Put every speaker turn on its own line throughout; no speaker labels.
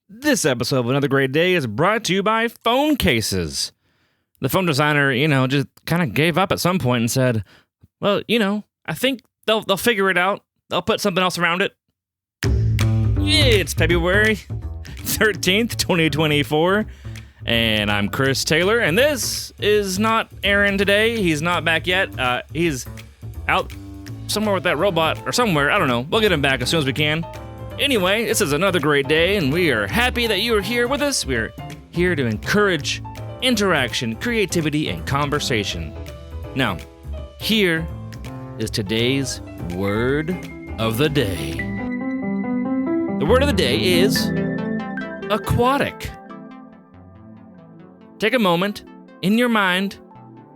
This episode of Another Great Day is brought to you by phone cases. The phone designer, just kind of gave up at some point and said, well, I think they'll figure it out. They'll put something else around it. It's February 13th, 2024, and I'm Chris Taylor, and this is not Aaron today. He's not back yet. He's out somewhere with that robot or somewhere. I don't know. We'll get him back as soon as we can. Anyway, this is another great day, and we are happy that you are here with us. We're here to encourage interaction, creativity, and conversation. Now, here is today's word of the day. The word of the day is aquatic. Take a moment in your mind,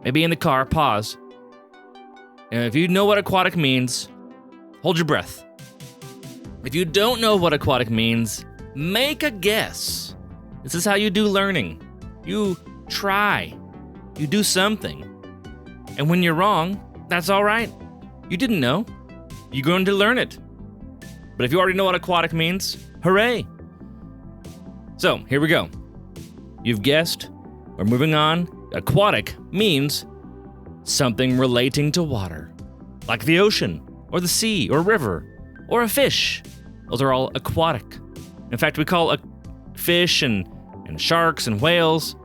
maybe in the car, pause. And if you know what aquatic means, hold your breath. If you don't know what aquatic means, make a guess. This is how you do learning. You try. You do something. And when you're wrong, that's all right. You didn't know. You're going to learn it. But if you already know what aquatic means, hooray. So, here we go. You've guessed. We're moving on. Aquatic means something relating to water, like the ocean, or the sea, or river, or a fish. Those are all aquatic. In fact, we call fish and sharks and whales,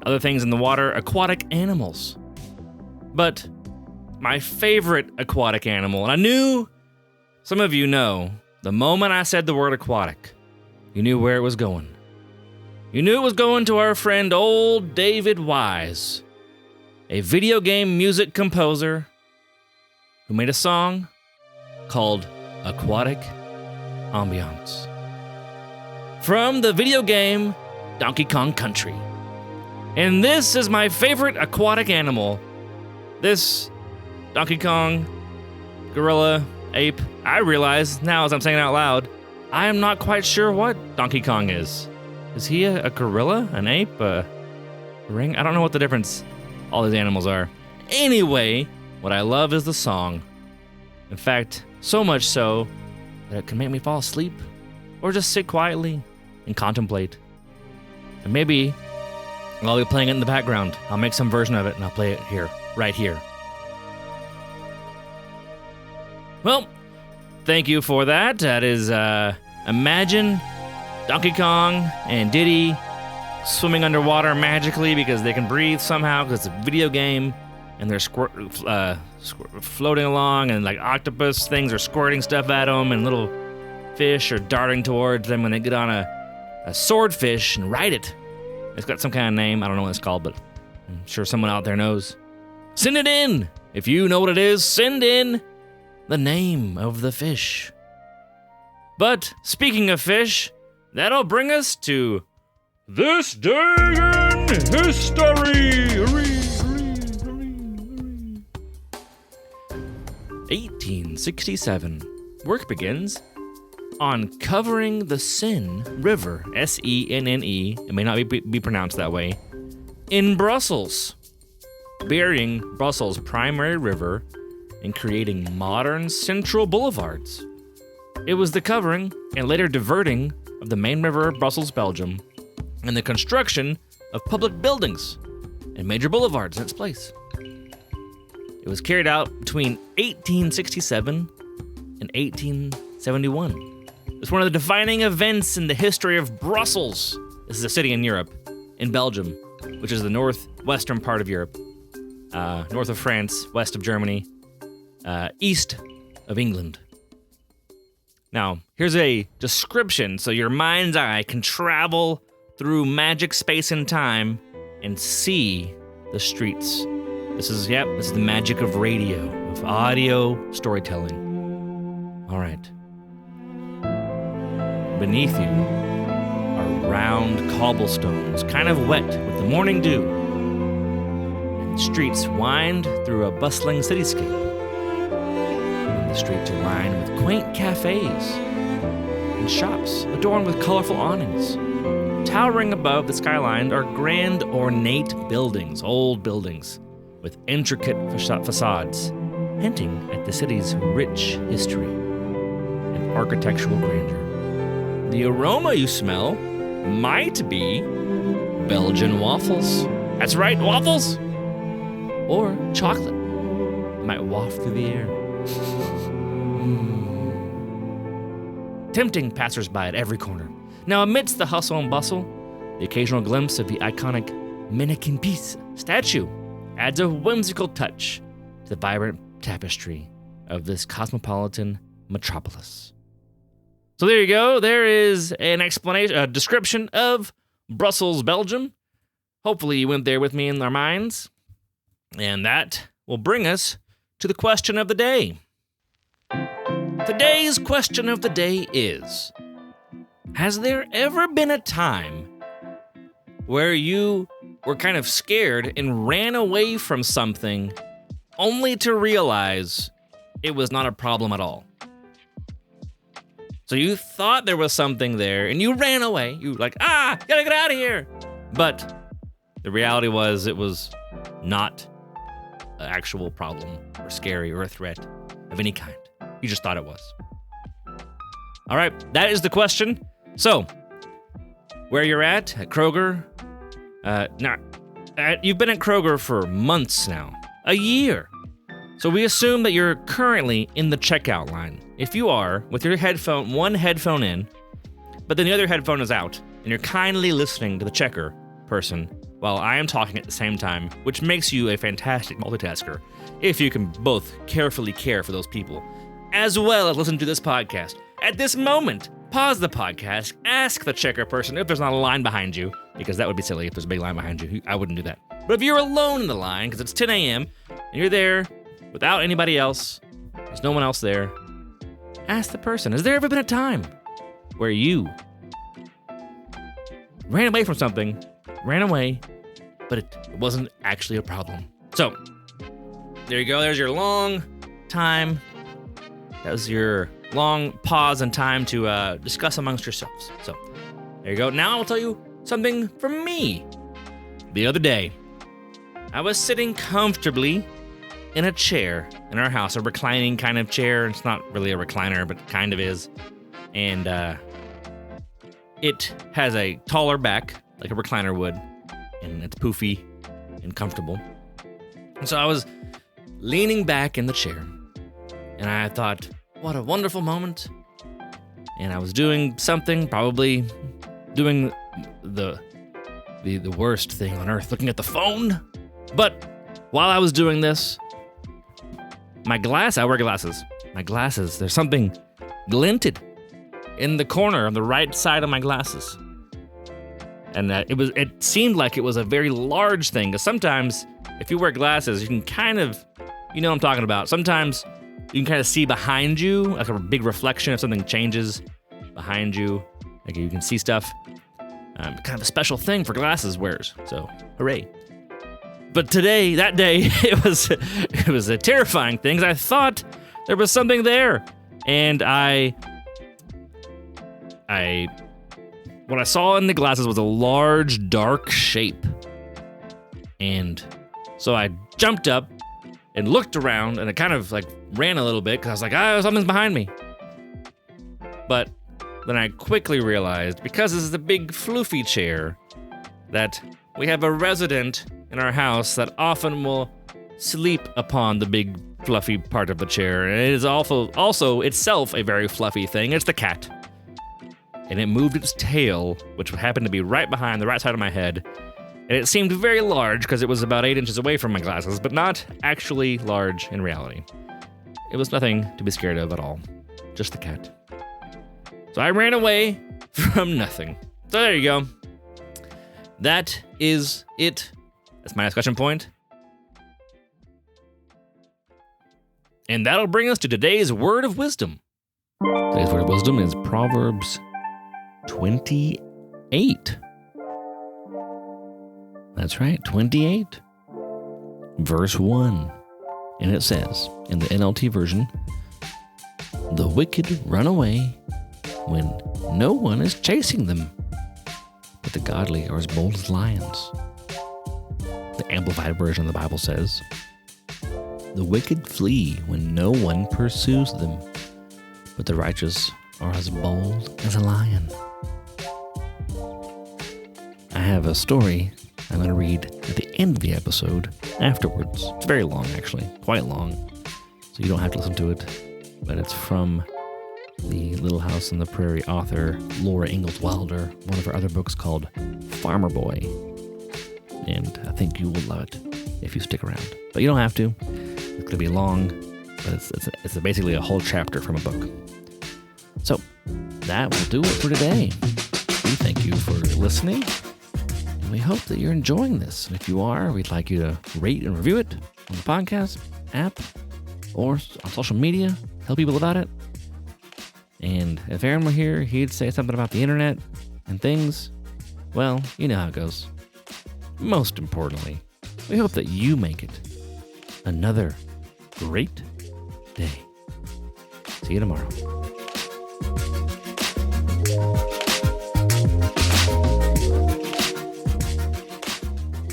other things in the water, aquatic animals. But my favorite aquatic animal, and I knew some of you know, the moment I said the word aquatic, you knew where it was going. You knew it was going to our friend old David Wise, a video game music composer who made a song called Aquatic Ambience from the video game Donkey Kong Country. And this is my favorite aquatic animal. This Donkey Kong, gorilla, ape. I realize now as I'm saying it out loud, I am not quite sure what Donkey Kong is. Is he a gorilla, an ape, a ring? I don't know what the difference all these animals are. Anyway, what I love is the song. In fact, so much so that it can make me fall asleep or just sit quietly and contemplate. And maybe I'll be playing it in the background. I'll make some version of it and I'll play it here, right here. Well, thank you for that. That is, imagine Donkey Kong and Diddy swimming underwater magically because they can breathe somehow because it's a video game and they're floating along and like octopus things are squirting stuff at them and little fish are darting towards them when they get on a swordfish and ride it. It's got some kind of name. I don't know what it's called, but I'm sure someone out there knows. Send it in. If you know what it is, send in the name of the fish. But speaking of fish, that'll bring us to this day in history. 1867. Work begins on covering the Seine River, S-E-N-N-E, it may not be pronounced that way, in Brussels, burying Brussels' primary river and creating modern central boulevards. It was the covering and later diverting of the main river of Brussels, Belgium, and the construction of public buildings and major boulevards in its place. It was carried out between 1867 and 1871. It's one of the defining events in the history of Brussels. This is a city in Europe, in Belgium, which is the northwestern part of Europe, north of France, west of Germany, east of England. Now, here's a description so your mind's eye can travel through magic space and time and see the streets. This is the magic of radio, of audio storytelling. All right. Beneath you are round cobblestones, kind of wet with the morning dew. And streets wind through a bustling cityscape. And the streets are lined with quaint cafes and shops adorned with colorful awnings. Towering above the skyline are grand, ornate buildings, old buildings, with intricate facades, hinting at the city's rich history and architectural grandeur. The aroma you smell might be Belgian waffles. That's right, waffles! Or chocolate. It might waft through the air. Tempting passersby at every corner. Now, amidst the hustle and bustle, the occasional glimpse of the iconic Menace statue adds a whimsical touch to the vibrant tapestry of this cosmopolitan metropolis. So there you go. There is an explanation, a description of Brussels, Belgium. Hopefully you went there with me in our minds. And that will bring us to the question of the day. Today's question of the day is, has there ever been a time where you were kind of scared and ran away from something only to realize it was not a problem at all? So you thought there was something there and you ran away. You were like, gotta get out of here. But the reality was it was not an actual problem or scary or a threat of any kind. You just thought it was. All right, that is the question. So, where you're at Kroger, you've been at Kroger for months now, a year. So we assume that you're currently in the checkout line. If you are, with your one headphone in, but then the other headphone is out, and you're kindly listening to the checker person while I am talking at the same time, which makes you a fantastic multitasker, if you can both carefully care for those people, as well as listen to this podcast. At this moment, pause the podcast, ask the checker person if there's not a line behind you, because that would be silly if there's a big line behind you. I wouldn't do that. But if you're alone in the line, because it's 10 a.m., and you're there without anybody else, there's no one else there, ask the person, has there ever been a time where you ran away from something, but it wasn't actually a problem? So, there you go. There's your long time. That was your long pause and time to discuss amongst yourselves. So, there you go. Now I'll tell you something from me. The other day, I was sitting comfortably in a chair in our house, a reclining kind of chair. It's not really a recliner, but kind of is. And it has a taller back, like a recliner would, and it's poofy and comfortable. And so I was leaning back in the chair, and I thought, what a wonderful moment. And I was doing something, probably doing the worst thing on earth, looking at the phone. But while I was doing this, I wear glasses. My glasses, there's something glinted in the corner on the right side of my glasses. And it seemed like it was a very large thing, because sometimes if you wear glasses, you can kind of, you know what I'm talking about. Sometimes you can kind of see behind you, like a big reflection if something changes behind you. Like you can see stuff. Kind of a special thing for glasses wearers. So, hooray. But that day, it was a terrifying thing, because I thought there was something there. And what I saw in the glasses was a large, dark shape. And so I jumped up and looked around, and I kind of like ran a little bit, because I was like, something's behind me. But then I quickly realized, because this is a big floofy chair, that we have a resident in our house that often will sleep upon the big fluffy part of the chair. And it is also itself a very fluffy thing. It's the cat. And it moved its tail, which happened to be right behind the right side of my head. And it seemed very large, because it was about 8 inches away from my glasses, but not actually large in reality. It was nothing to be scared of at all. Just the cat. So I ran away from nothing. So there you go. That is it. That's my discussion point. And that'll bring us to today's word of wisdom. Today's word of wisdom is Proverbs 28. That's right, 28. Verse 1. And it says, in the NLT version, the wicked run away when no one is chasing them, but the godly are as bold as lions. The Amplified version of the Bible says, the wicked flee when no one pursues them, but the righteous are as bold as a lion. have a story I'm going to read at the end of the episode afterwards. It's very long, actually, quite long, so you don't have to listen to it. But it's from the Little House on the Prairie author Laura Ingalls Wilder, one of her other books called Farmer Boy. And I think you will love it if you stick around. But you don't have to. It's going to be long, but it's basically a whole chapter from a book. So that will do it for today. We thank you for listening, and we hope that you're enjoying this. And if you are, we'd like you to rate and review it on the podcast app or on social media. Tell people about it. And if Aaron were here, he'd say something about the internet and things. Well, you know how it goes. Most importantly, we hope that you make it another great day. See you tomorrow.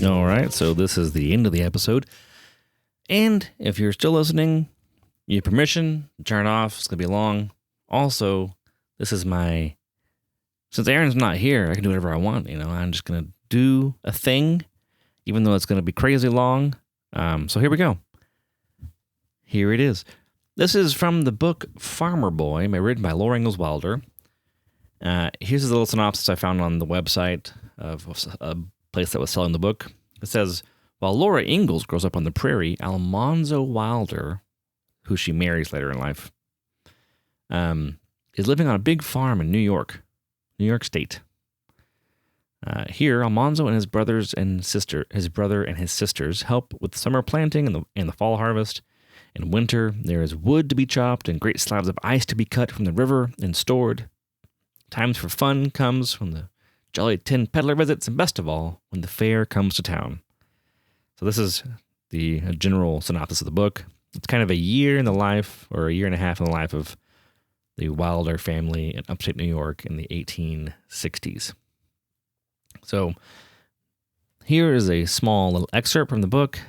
All right, so this is the end of the episode. And if you're still listening, you have permission to turn it off. It's going to be long. Also, this is since Aaron's not here, I can do whatever I want. I'm just going to do a thing, even though it's going to be crazy long. So here we go. Here it is. This is from the book Farmer Boy, written by Laura Ingalls Wilder. Here's a little synopsis I found on the website of a place that was selling the book. It says, while Laura Ingalls grows up on the prairie, Almanzo Wilder, who she marries later in life, is living on a big farm in New York State. Here, Almanzo and his brother and his sisters help with summer planting and the fall harvest. In winter, there is wood to be chopped and great slabs of ice to be cut from the river and stored. Times for fun comes when the Jolly Tin Peddler visits, and best of all, when the fair comes to town. So this is the general synopsis of the book. It's kind of a year in the life, or a year and a half in the life of the Wilder family in upstate New York in the 1860s. So here is a small little excerpt from the book.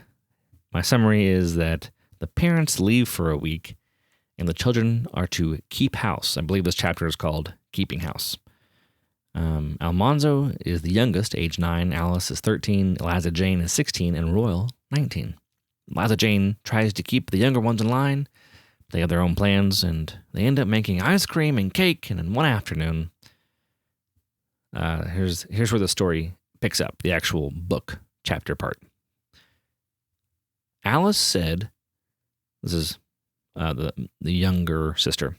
My summary is that the parents leave for a week, and the children are to keep house. I believe this chapter is called Keeping House. Almanzo is the youngest, age 9. Alice is 13. Eliza Jane is 16. And Royal, 19. Eliza Jane tries to keep the younger ones in line. They have their own plans, and they end up making ice cream and cake. And in one afternoon, here's where the story picks up, the actual book chapter part. Alice said, this is the younger sister.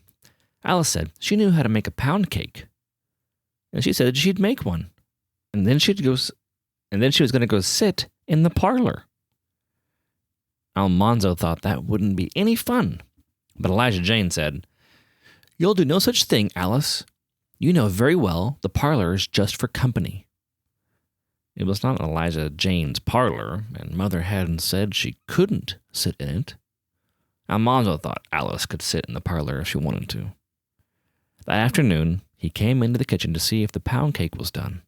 Alice said she knew how to make a pound cake. And she said she'd make one. And then she was going to go sit in the parlor. Almanzo thought that wouldn't be any fun. But Elijah Jane said, "You'll do no such thing, Alice. You know very well the parlor is just for company." It was not Elijah Jane's parlor, and Mother hadn't said she couldn't sit in it. Almanzo thought Alice could sit in the parlor if she wanted to. That afternoon, he came into the kitchen to see if the pound cake was done.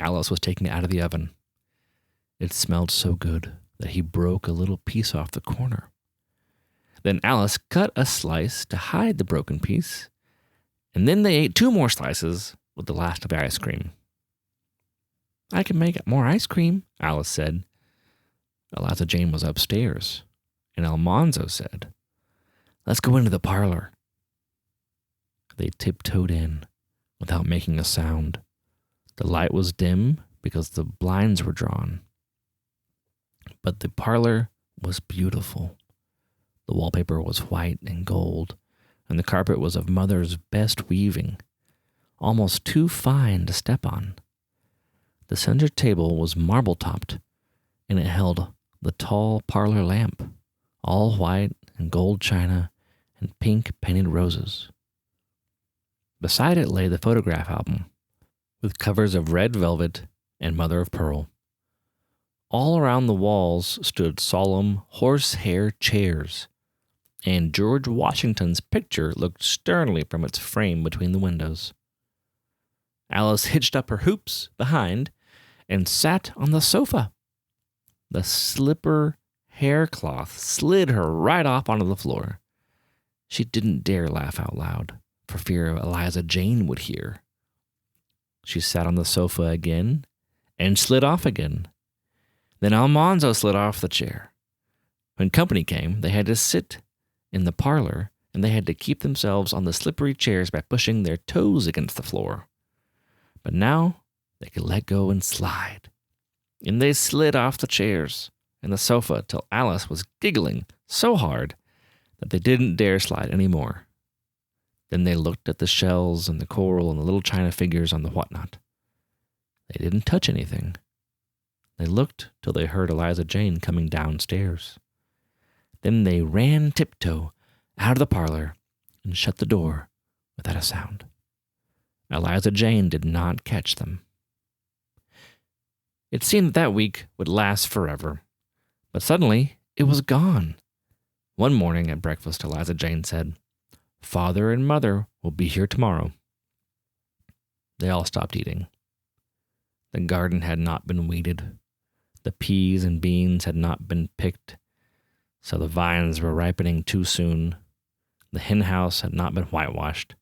Alice was taking it out of the oven. It smelled so good that he broke a little piece off the corner. Then Alice cut a slice to hide the broken piece, and then they ate 2 more slices with the last of the ice cream. "I can make more ice cream," Alice said. Eliza Jane was upstairs, and Almanzo said, "Let's go into the parlor." They tiptoed in without making a sound. The light was dim because the blinds were drawn. But the parlor was beautiful. The wallpaper was white and gold, and the carpet was of Mother's best weaving, almost too fine to step on. The center table was marble-topped, and it held the tall parlor lamp, all white and gold china and pink painted roses. Beside it lay the photograph album, with covers of red velvet and mother of pearl. All around the walls stood solemn horsehair chairs, and George Washington's picture looked sternly from its frame between the windows. Alice hitched up her hoops behind and sat on the sofa. The slipper haircloth slid her right off onto the floor. She didn't dare laugh out loud, for fear Eliza Jane would hear. She sat on the sofa again and slid off again. Then Almanzo slid off the chair. When company came, they had to sit in the parlor, and they had to keep themselves on the slippery chairs by pushing their toes against the floor. But now they could let go and slide. And they slid off the chairs and the sofa till Alice was giggling so hard that they didn't dare slide any more. Then they looked at the shells and the coral and the little china figures on the whatnot. They didn't touch anything. They looked till they heard Eliza Jane coming downstairs. Then they ran tiptoe out of the parlor and shut the door without a sound. Eliza Jane did not catch them. It seemed that week would last forever, but suddenly it was gone. One morning at breakfast, Eliza Jane said, "Father and Mother will be here tomorrow." They all stopped eating. The garden had not been weeded. The peas and beans had not been picked, so the vines were ripening too soon. The hen house had not been whitewashed.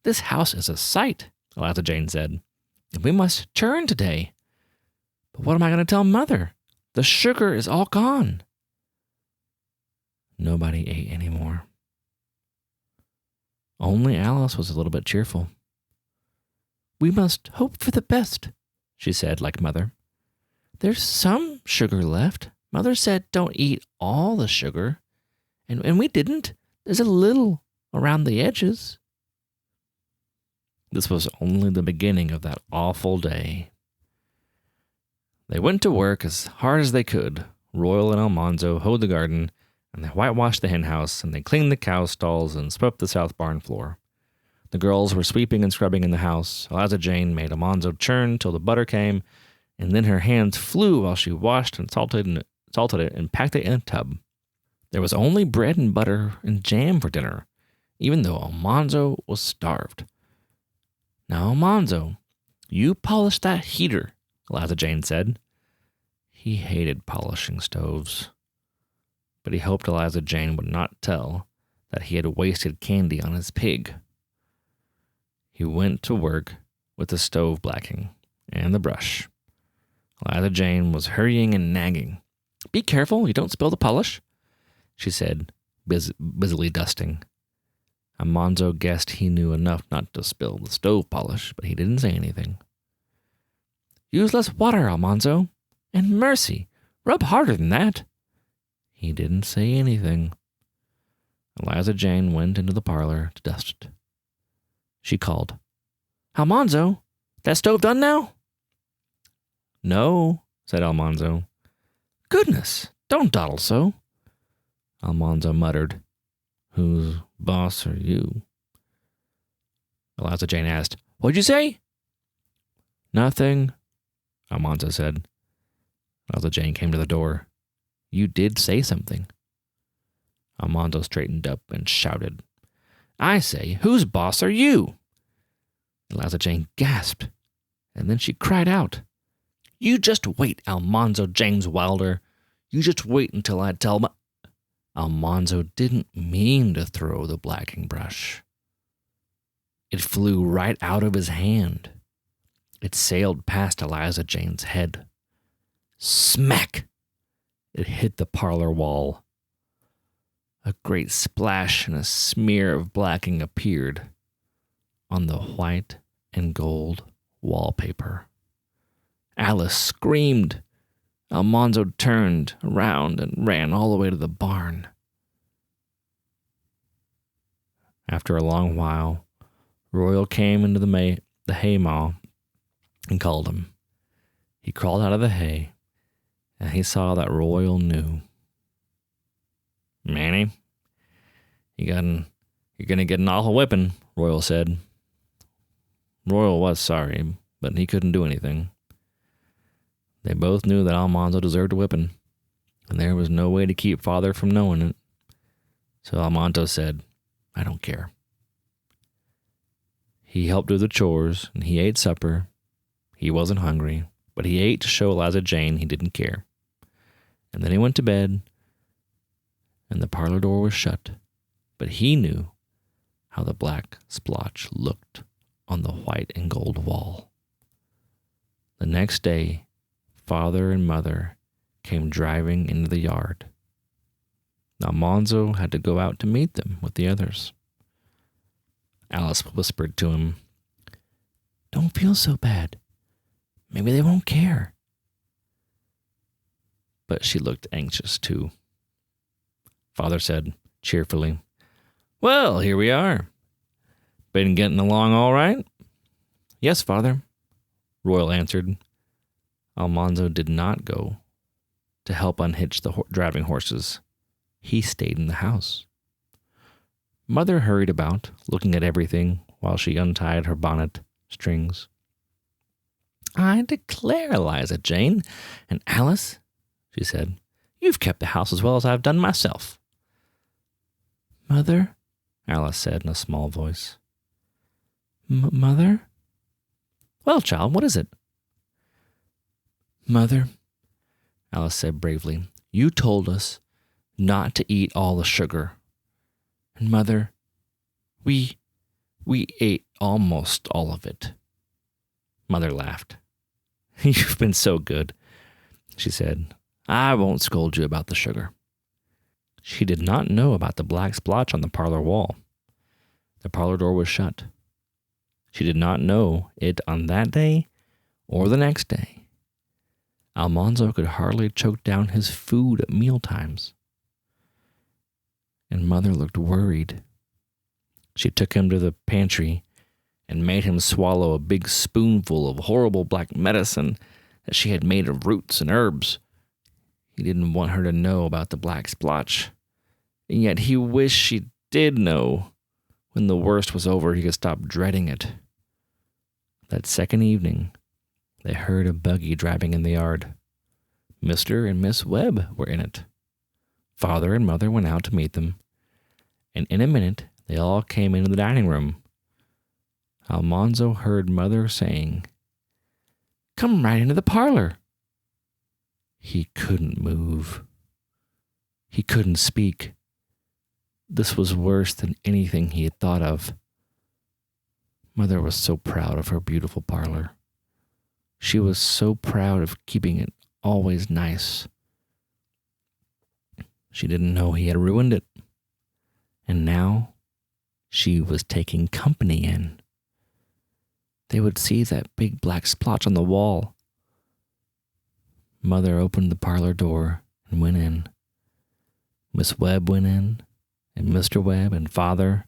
"This house is a sight," Eliza Jane said, "and we must churn today. But what am I going to tell Mother? The sugar is all gone." Nobody ate any more. Only Alice was a little bit cheerful. "We must hope for the best," she said, like Mother. "There's some sugar left. Mother said don't eat all the sugar, and we didn't. There's a little around the edges." This was only the beginning of that awful day. They went to work as hard as they could. Royal and Almanzo hoed the garden, and they whitewashed the hen house, and they cleaned the cow stalls and swept the south barn floor. The girls were sweeping and scrubbing in the house. Eliza Jane made Almanzo churn till the butter came, and then her hands flew while she washed and salted it and packed it in a tub. There was only bread and butter and jam for dinner, even though Almanzo was starved. "Now, Almanzo, you polish that heater," Eliza Jane said. He hated polishing stoves, but he hoped Eliza Jane would not tell that he had wasted candy on his pig. He went to work with the stove blacking and the brush. Eliza Jane was hurrying and nagging. "Be careful, you don't spill the polish," she said, busily dusting. Almanzo guessed he knew enough not to spill the stove polish, but he didn't say anything. "Use less water, Almanzo. And mercy, rub harder than that." He didn't say anything. Eliza Jane went into the parlor to dust it. She called, "Almanzo, that stove done now?" "No," said Almanzo. "Goodness, don't dawdle so." Almanzo muttered, "Whose boss are you?" Eliza Jane asked, "What'd you say?" "Nothing," Almanzo said. Eliza Jane came to the door. "You did say something." Almanzo straightened up and shouted, "I say, whose boss are you?" Eliza Jane gasped, and then she cried out, "You just wait, Almanzo James Wilder. You just wait until I tell my—" Almanzo didn't mean to throw the blacking brush. It flew right out of his hand. It sailed past Eliza Jane's head. Smack! It hit the parlor wall. A great splash and a smear of blacking appeared on the white and gold wallpaper. Alice screamed. Almanzo turned around and ran all the way to the barn. After a long while, Royal came into the hay mow and called him. He crawled out of the hay, and he saw that Royal knew. "Manny, you're gonna get an awful whipping," Royal said. Royal was sorry, but he couldn't do anything. They both knew that Almanzo deserved a whipping, and there was no way to keep Father from knowing it. So Almanzo said, "I don't care." He helped do the chores, and he ate supper. He wasn't hungry, but he ate to show Eliza Jane he didn't care. And then he went to bed, and the parlor door was shut, but he knew how the black splotch looked on the white and gold wall. The next day, father and mother came driving into the yard. Almanzo had to go out to meet them with the others. Alice whispered to him, "Don't feel so bad. Maybe they won't care." But she looked anxious too. Father said cheerfully, "Well, here we are. Been getting along all right?" "Yes, Father," Royal answered. Almanzo did not go to help unhitch the driving horses. He stayed in the house. Mother hurried about, looking at everything while she untied her bonnet strings. "I declare, Eliza Jane and Alice," she said, "you've kept the house as well as I've done myself." "Mother," Alice said in a small voice. "Mother?" "Well, child, what is it?" "Mother," Alice said bravely, "you told us not to eat all the sugar. And Mother, we ate almost all of it." Mother laughed. "You've been so good," she said. "I won't scold you about the sugar." She did not know about the black splotch on the parlor wall. The parlor door was shut. She did not know it on that day or the next day. Almanzo could hardly choke down his food at mealtimes. And Mother looked worried. She took him to the pantry and made him swallow a big spoonful of horrible black medicine that she had made of roots and herbs. He didn't want her to know about the black splotch, and yet he wished she did know. When the worst was over, he could stop dreading it. That second evening, they heard a buggy driving in the yard. Mr. and Miss Webb were in it. Father and Mother went out to meet them, and in a minute they all came into the dining room. Almanzo heard Mother saying, "Come right into the parlor." He couldn't move. He couldn't speak. This was worse than anything he had thought of. Mother was so proud of her beautiful parlor. She was so proud of keeping it always nice. She didn't know he had ruined it. And now she was taking company in. They would see that big black splotch on the wall. Mother opened the parlor door and went in. Miss Webb went in, and Mr. Webb and Father.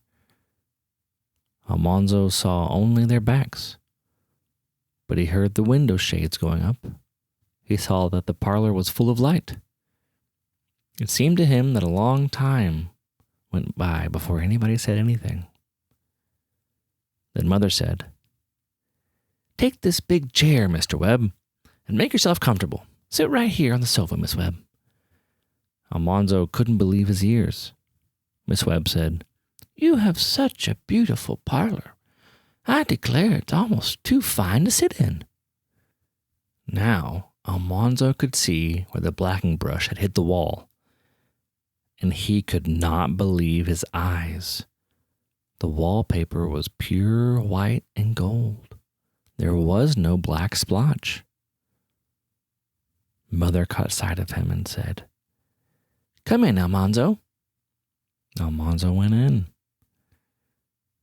Almanzo saw only their backs, but he heard the window shades going up. He saw that the parlor was full of light. It seemed to him that a long time went by before anybody said anything. Then Mother said, "Take this big chair, Mr. Webb, and make yourself comfortable. Sit right here on the sofa, Miss Webb." Almanzo couldn't believe his ears. Miss Webb said, "You have such a beautiful parlor. I declare it's almost too fine to sit in." Now Almanzo could see where the blacking brush had hit the wall, and he could not believe his eyes. The wallpaper was pure white and gold. There was no black splotch. Mother caught sight of him and said, "Come in, Almanzo." Almanzo went in.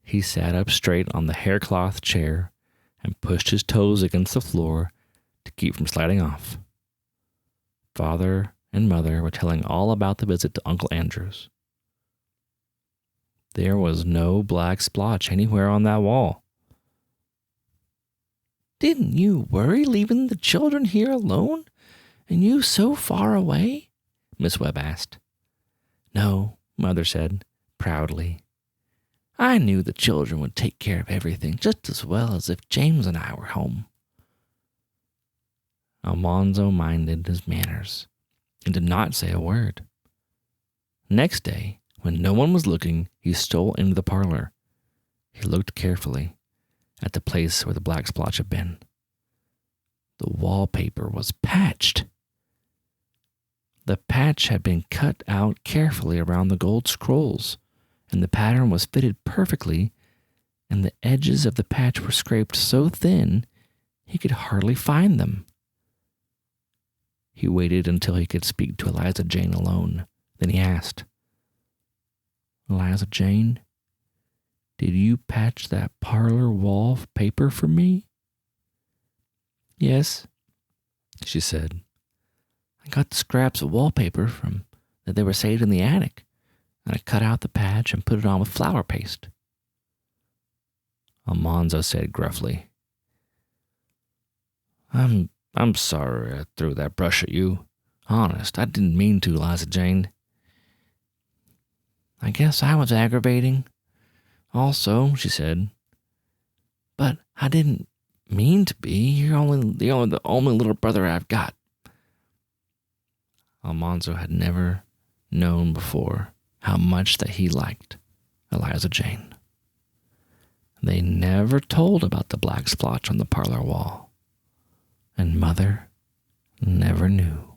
He sat up straight on the haircloth chair and pushed his toes against the floor to keep from sliding off. Father and Mother were telling all about the visit to Uncle Andrew's. There was no black splotch anywhere on that wall. "Didn't you worry leaving the children here alone, and you so far away?" Miss Webb asked. "No," Mother said, proudly. "I knew the children would take care of everything just as well as if James and I were home." Almanzo minded his manners and did not say a word. Next day, when no one was looking, he stole into the parlor. He looked carefully at the place where the black splotch had been. The wallpaper was patched. The patch had been cut out carefully around the gold scrolls, and the pattern was fitted perfectly, and the edges of the patch were scraped so thin he could hardly find them. He waited until he could speak to Eliza Jane alone. Then he asked, "Eliza Jane, did you patch that parlor wall paper for me?" "Yes," she said. "I got the scraps of wallpaper from that they were saved in the attic, and I cut out the patch and put it on with flour paste." Almanzo said gruffly, I'm sorry I threw that brush at you. Honest, I didn't mean to, Eliza Jane." "I guess I was aggravating also," she said. "But I didn't mean to be. You're the only little brother I've got." Almanzo had never known before how much that he liked Eliza Jane. They never told about the black splotch on the parlor wall, and Mother never knew.